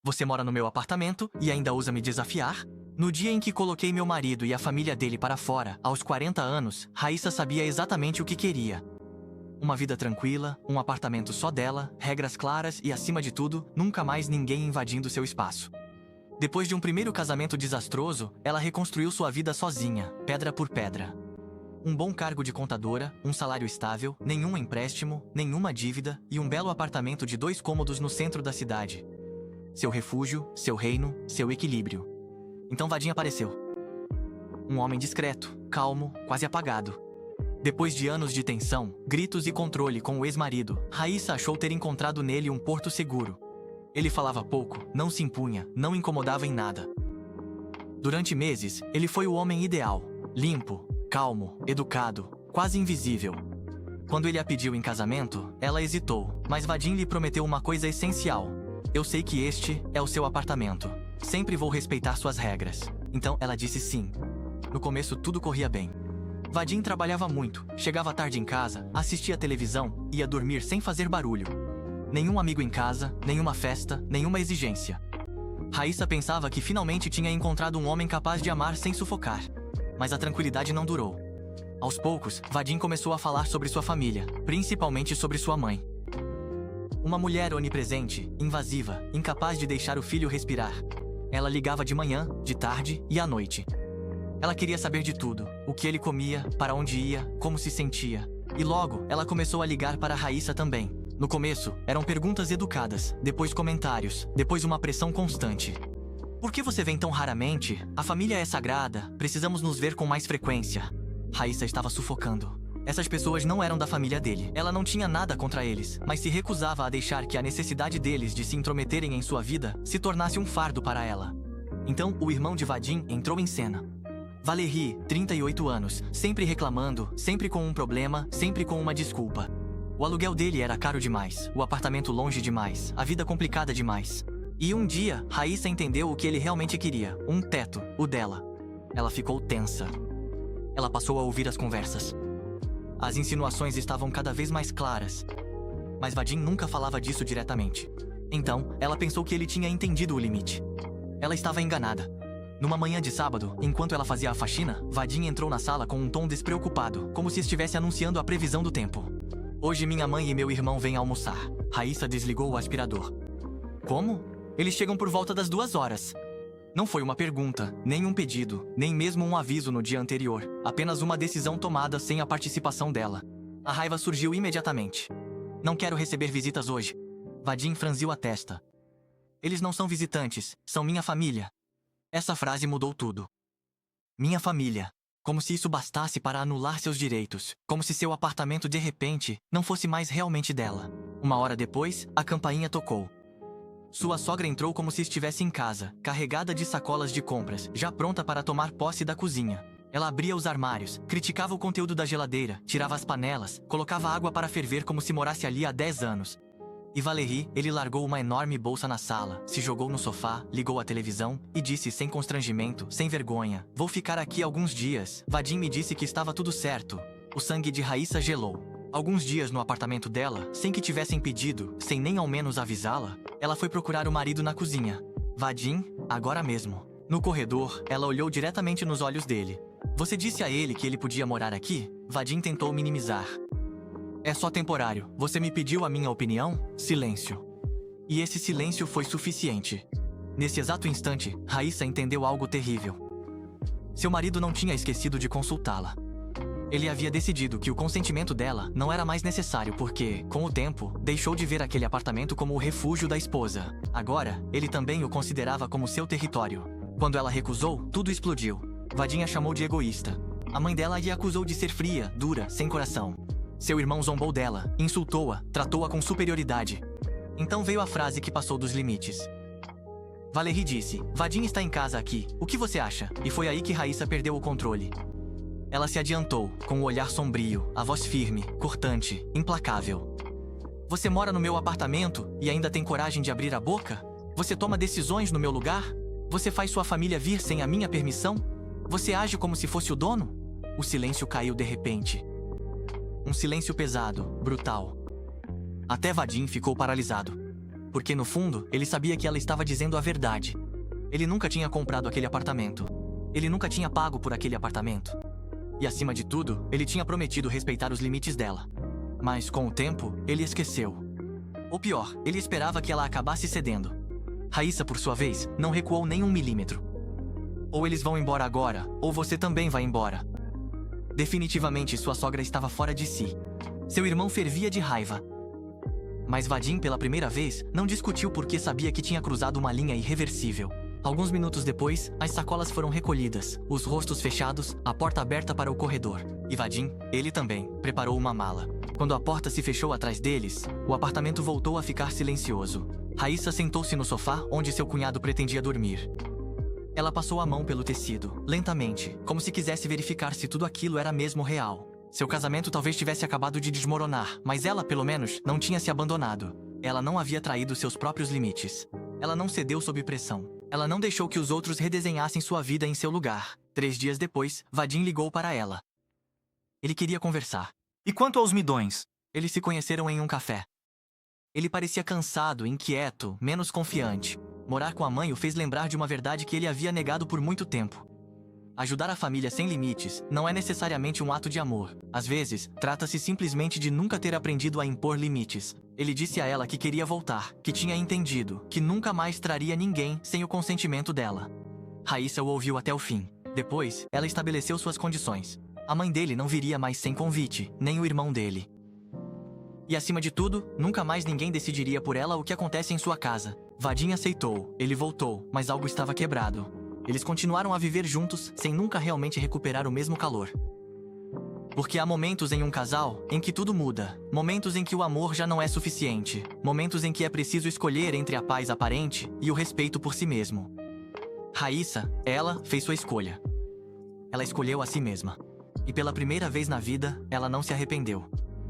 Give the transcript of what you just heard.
Você mora no meu apartamento e ainda ousa me desafiar? No dia em que coloquei meu marido e a família dele para fora, aos 40 anos, Raíssa sabia exatamente o que queria. Uma vida tranquila, um apartamento só dela, regras claras e, acima de tudo, nunca mais ninguém invadindo seu espaço. Depois de um primeiro casamento desastroso, ela reconstruiu sua vida sozinha, pedra por pedra. Um bom cargo de contadora, um salário estável, nenhum empréstimo, nenhuma dívida e um belo apartamento de 2 cômodos no centro da cidade. Seu refúgio, seu reino, seu equilíbrio. Então Vadim apareceu. Um homem discreto, calmo, quase apagado. Depois de anos de tensão, gritos e controle com o ex-marido, Raíssa achou ter encontrado nele um porto seguro. Ele falava pouco, não se impunha, não incomodava em nada. Durante meses, ele foi o homem ideal. Limpo, calmo, educado, quase invisível. Quando ele a pediu em casamento, ela hesitou, mas Vadim lhe prometeu uma coisa essencial. Eu sei que este é o seu apartamento. Sempre vou respeitar suas regras. Então ela disse sim. No começo tudo corria bem. Vadim trabalhava muito, chegava tarde em casa, assistia televisão, ia dormir sem fazer barulho. Nenhum amigo em casa, nenhuma festa, nenhuma exigência. Raíssa pensava que finalmente tinha encontrado um homem capaz de amar sem sufocar. Mas a tranquilidade não durou. Aos poucos, Vadim começou a falar sobre sua família, principalmente sobre sua mãe. Uma mulher onipresente, invasiva, incapaz de deixar o filho respirar. Ela ligava de manhã, de tarde e à noite. Ela queria saber de tudo, o que ele comia, para onde ia, como se sentia. E logo, ela começou a ligar para Raíssa também. No começo, eram perguntas educadas, depois comentários, depois uma pressão constante. Por que você vem tão raramente? A família é sagrada, precisamos nos ver com mais frequência. Raíssa estava sufocando. Essas pessoas não eram da família dele. Ela não tinha nada contra eles, mas se recusava a deixar que a necessidade deles de se intrometerem em sua vida se tornasse um fardo para ela. Então, o irmão de Vadim entrou em cena. Valérie, 38 anos, sempre reclamando, sempre com um problema, sempre com uma desculpa. O aluguel dele era caro demais, o apartamento longe demais, a vida complicada demais. E um dia, Raíssa entendeu o que ele realmente queria, um teto, o dela. Ela ficou tensa. Ela passou a ouvir as conversas. As insinuações estavam cada vez mais claras. Mas Vadim nunca falava disso diretamente. Então, ela pensou que ele tinha entendido o limite. Ela estava enganada. Numa manhã de sábado, enquanto ela fazia a faxina, Vadim entrou na sala com um tom despreocupado, como se estivesse anunciando a previsão do tempo. Hoje minha mãe e meu irmão vêm almoçar. Raíssa desligou o aspirador. Como? Eles chegam por volta das 2 horas. Não foi uma pergunta, nem um pedido, nem mesmo um aviso no dia anterior. Apenas uma decisão tomada sem a participação dela. A raiva surgiu imediatamente. Não quero receber visitas hoje. Vadim franziu a testa. Eles não são visitantes, são minha família. Essa frase mudou tudo. Minha família. Como se isso bastasse para anular seus direitos. Como se seu apartamento, de repente, não fosse mais realmente dela. Uma hora depois, a campainha tocou. Sua sogra entrou como se estivesse em casa, carregada de sacolas de compras, já pronta para tomar posse da cozinha. Ela abria os armários, criticava o conteúdo da geladeira, tirava as panelas, colocava água para ferver como se morasse ali há 10 anos. E Valérie, ele largou uma enorme bolsa na sala, se jogou no sofá, ligou a televisão e disse sem constrangimento, sem vergonha: vou ficar aqui alguns dias. Vadim me disse que estava tudo certo. O sangue de Raíssa gelou. Alguns dias no apartamento dela, sem que tivessem pedido, sem nem ao menos avisá-la, ela foi procurar o marido na cozinha. Vadim, agora mesmo. No corredor, ela olhou diretamente nos olhos dele. Você disse a ele que ele podia morar aqui? Vadim tentou minimizar. É só temporário. Você me pediu a minha opinião? Silêncio. E esse silêncio foi suficiente. Nesse exato instante, Raíssa entendeu algo terrível. Seu marido não tinha esquecido de consultá-la. Ele havia decidido que o consentimento dela não era mais necessário porque, com o tempo, deixou de ver aquele apartamento como o refúgio da esposa. Agora, ele também o considerava como seu território. Quando ela recusou, tudo explodiu. Vadim a chamou de egoísta. A mãe dela a acusou de ser fria, dura, sem coração. Seu irmão zombou dela, insultou-a, tratou-a com superioridade. Então veio a frase que passou dos limites. Valérie disse: Vadim está em casa aqui, o que você acha? E foi aí que Raíssa perdeu o controle. Ela se adiantou, com o olhar sombrio, a voz firme, cortante, implacável. Você mora no meu apartamento e ainda tem coragem de abrir a boca? Você toma decisões no meu lugar? Você faz sua família vir sem a minha permissão? Você age como se fosse o dono? O silêncio caiu de repente. Um silêncio pesado, brutal. Até Vadim ficou paralisado. porque no fundo, ele sabia que ela estava dizendo a verdade. Ele nunca tinha comprado aquele apartamento. Ele nunca tinha pago por aquele apartamento. E acima de tudo, ele tinha prometido respeitar os limites dela. Mas, com o tempo, ele esqueceu. Ou pior, ele esperava que ela acabasse cedendo. Raíssa, por sua vez, não recuou nem 1 milímetro. Ou eles vão embora agora, ou você também vai embora. Definitivamente, sua sogra estava fora de si. Seu irmão fervia de raiva. Mas Vadim, pela primeira vez, não discutiu porque sabia que tinha cruzado uma linha irreversível. Alguns minutos depois, as sacolas foram recolhidas, os rostos fechados, a porta aberta para o corredor. E Vadim, ele também, preparou uma mala. Quando a porta se fechou atrás deles, o apartamento voltou a ficar silencioso. Raíssa sentou-se no sofá onde seu cunhado pretendia dormir. Ela passou a mão pelo tecido, lentamente, como se quisesse verificar se tudo aquilo era mesmo real. Seu casamento talvez tivesse acabado de desmoronar, mas ela, pelo menos, não tinha se abandonado. Ela não havia traído seus próprios limites. Ela não cedeu sob pressão. Ela não deixou que os outros redesenhassem sua vida em seu lugar. 3 dias depois, Vadim ligou para ela. Ele queria conversar. E quanto aos midões? Eles se conheceram em um café. Ele parecia cansado, inquieto, menos confiante. Morar com a mãe o fez lembrar de uma verdade que ele havia negado por muito tempo. Ajudar a família sem limites não é necessariamente um ato de amor. Às vezes, trata-se simplesmente de nunca ter aprendido a impor limites. Ele disse a ela que queria voltar, que tinha entendido, que nunca mais traria ninguém sem o consentimento dela. Raíssa o ouviu até o fim. Depois, ela estabeleceu suas condições. A mãe dele não viria mais sem convite, nem o irmão dele. E acima de tudo, nunca mais ninguém decidiria por ela o que acontece em sua casa. Vadim aceitou, ele voltou, mas algo estava quebrado. Eles continuaram a viver juntos, sem nunca realmente recuperar o mesmo calor. Porque há momentos em um casal em que tudo muda. Momentos em que o amor já não é suficiente. Momentos em que é preciso escolher entre a paz aparente e o respeito por si mesmo. Raíssa, ela, fez sua escolha. Ela escolheu a si mesma. E pela primeira vez na vida, ela não se arrependeu.